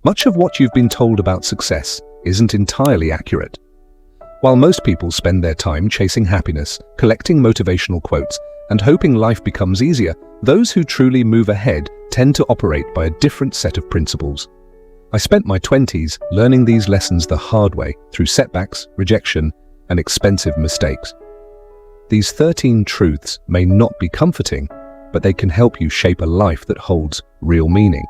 Much of what you've been told about success isn't entirely accurate. While most people spend their time chasing happiness, collecting motivational quotes, and hoping life becomes easier, those who truly move ahead tend to operate by a different set of principles. I spent my 20s learning these lessons the hard way through setbacks, rejection, and expensive mistakes. These 13 truths may not be comforting, but they can help you shape a life that holds real meaning.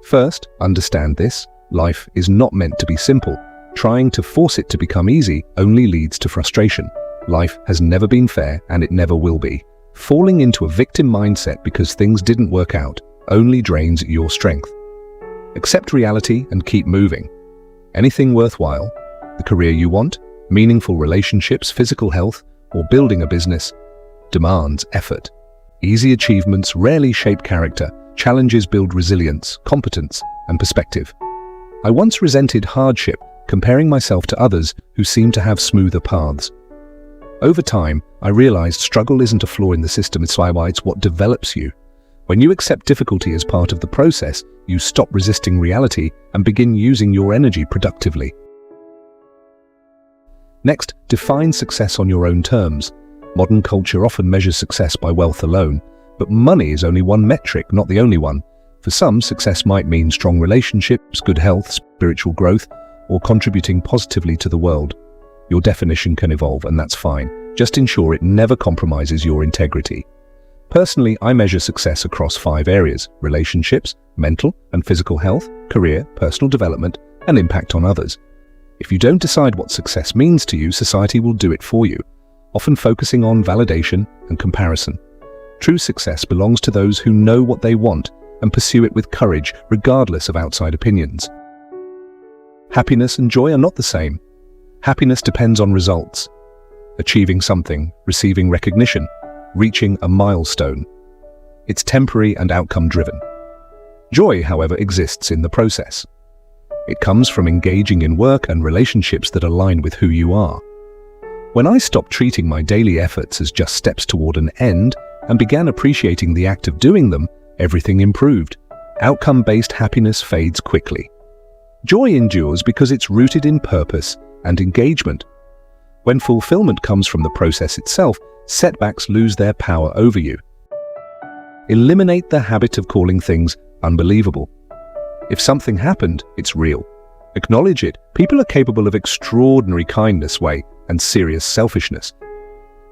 First, understand this: life is not meant to be simple. Trying to force it to become easy only leads to frustration. Life has never been fair, and it never will be. Falling into a victim mindset because things didn't work out only drains your strength. Accept reality and keep moving. Anything worthwhile, the career you want, meaningful relationships, physical health, or building a business, demands effort. Easy achievements rarely shape character. Challenges build resilience, competence, and perspective. I once resented hardship, comparing myself to others who seemed to have smoother paths. Over time, I realized struggle isn't a flaw in the system, it's what develops you. When you accept difficulty as part of the process, you stop resisting reality and begin using your energy productively. Next, define success on your own terms. Modern culture often measures success by wealth alone, but money is only one metric, not the only one. For some, success might mean strong relationships, good health, spiritual growth, or contributing positively to the world. Your definition can evolve, and that's fine. Just ensure it never compromises your integrity. Personally, I measure success across 5 areas: relationships, mental and physical health, career, personal development, and impact on others. If you don't decide what success means to you, society will do it for you, often focusing on validation and comparison. True success belongs to those who know what they want and pursue it with courage, regardless of outside opinions. Happiness and joy are not the same. Happiness depends on results. Achieving something, receiving recognition, reaching a milestone. It's temporary and outcome-driven. Joy, however, exists in the process. It comes from engaging in work and relationships that align with who you are. When I stopped treating my daily efforts as just steps toward an end and began appreciating the act of doing them, everything improved. Outcome-based happiness fades quickly. Joy endures because it's rooted in purpose and engagement. When fulfillment comes from the process itself, setbacks lose their power over you. Eliminate the habit of calling things unbelievable. If something happened, it's real. Acknowledge it. People are capable of extraordinary kindness, and serious selfishness.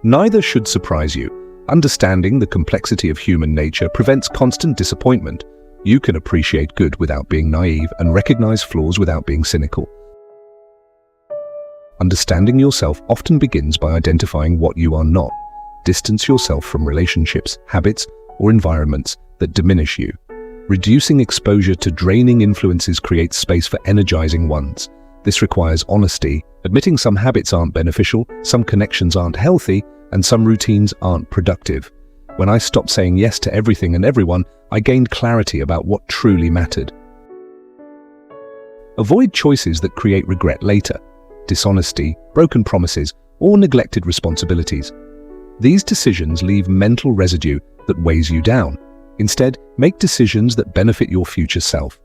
Neither should surprise you. Understanding the complexity of human nature prevents constant disappointment. You can appreciate good without being naive and recognize flaws without being cynical. Understanding yourself often begins by identifying what you are not. Distance yourself from relationships, habits, or environments that diminish you. Reducing exposure to draining influences creates space for energizing ones. This requires honesty, admitting some habits aren't beneficial, some connections aren't healthy, and some routines aren't productive. When I stopped saying yes to everything and everyone, I gained clarity about what truly mattered. Avoid choices that create regret later. Dishonesty, broken promises, or neglected responsibilities. These decisions leave mental residue that weighs you down. Instead, make decisions that benefit your future self.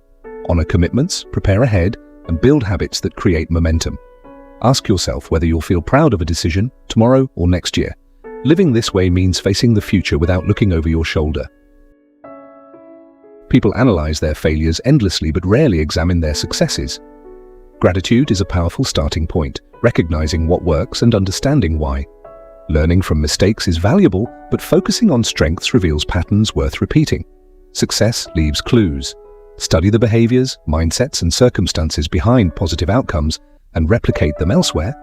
Honor commitments, prepare ahead, and build habits that create momentum. Ask yourself whether you'll feel proud of a decision tomorrow or next year. Living this way means facing the future without looking over your shoulder. People analyze their failures endlessly but rarely examine their successes. Gratitude is a powerful starting point, recognizing what works and understanding why. Learning from mistakes is valuable, but focusing on strengths reveals patterns worth repeating. Success leaves clues. Study the behaviors, mindsets, and circumstances behind positive outcomes and replicate them elsewhere.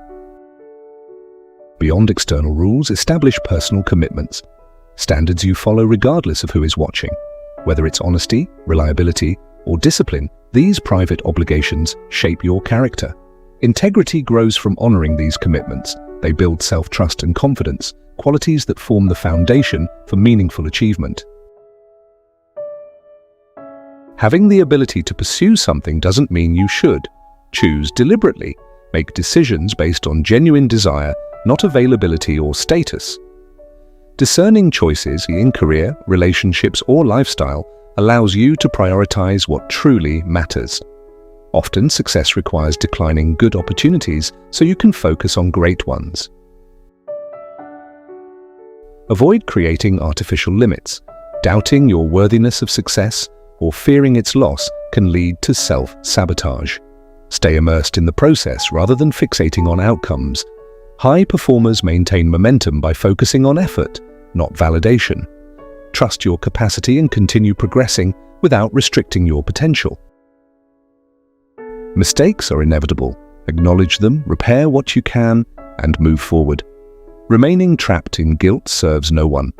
Beyond external rules, establish personal commitments. Standards you follow regardless of who is watching. Whether it's honesty, reliability, or discipline, these private obligations shape your character. Integrity grows from honoring these commitments. They build self-trust and confidence, qualities that form the foundation for meaningful achievement. Having the ability to pursue something doesn't mean you should. Choose deliberately. Make decisions based on genuine desire, not availability or status. Discerning choices in career, relationships, or lifestyle allows you to prioritize what truly matters. Often, success requires declining good opportunities so you can focus on great ones. Avoid creating artificial limits. Doubting your worthiness of success or fearing its loss can lead to self-sabotage. Stay immersed in the process rather than fixating on outcomes. High performers maintain momentum by focusing on effort, not validation. Trust your capacity and continue progressing without restricting your potential. Mistakes are inevitable. Acknowledge them, repair what you can, and move forward. Remaining trapped in guilt serves no one.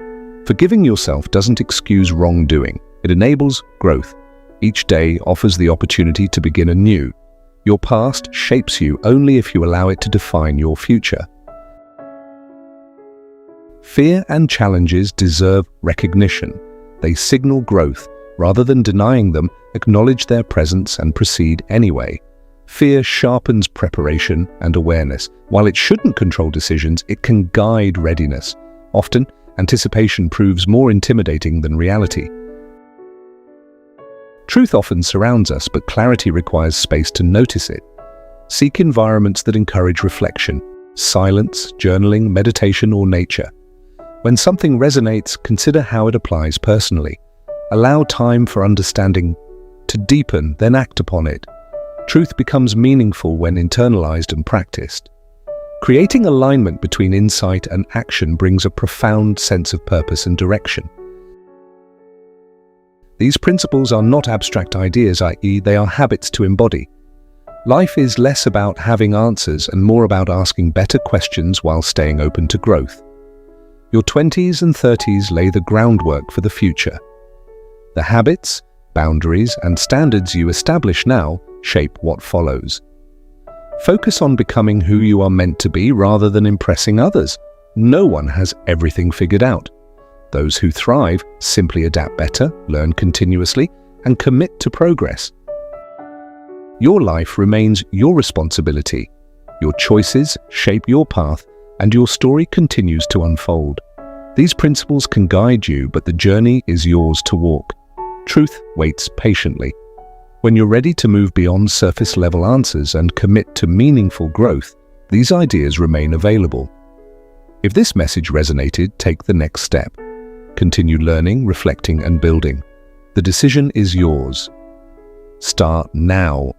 Forgiving yourself doesn't excuse wrongdoing. It enables growth. Each day offers the opportunity to begin anew. Your past shapes you only if you allow it to define your future. Fear and challenges deserve recognition. They signal growth. Rather than denying them, acknowledge their presence and proceed anyway. Fear sharpens preparation and awareness. While it shouldn't control decisions, it can guide readiness. Often, anticipation proves more intimidating than reality. Truth often surrounds us, but clarity requires space to notice it. Seek environments that encourage reflection, silence, journaling, meditation, or nature. When something resonates, consider how it applies personally. Allow time for understanding to deepen, then act upon it. Truth becomes meaningful when internalized and practiced. Creating alignment between insight and action brings a profound sense of purpose and direction. These principles are not abstract ideas, i.e., they are habits to embody. Life is less about having answers and more about asking better questions while staying open to growth. Your 20s and 30s lay the groundwork for the future. The habits, boundaries, and standards you establish now shape what follows. Focus on becoming who you are meant to be rather than impressing others. No one has everything figured out. Those who thrive simply adapt better, learn continuously, and commit to progress. Your life remains your responsibility. Your choices shape your path, and your story continues to unfold. These principles can guide you, but the journey is yours to walk. Truth waits patiently. When you're ready to move beyond surface-level answers and commit to meaningful growth, these ideas remain available. If this message resonated, take the next step. Continue learning, reflecting, and building. The decision is yours. Start now.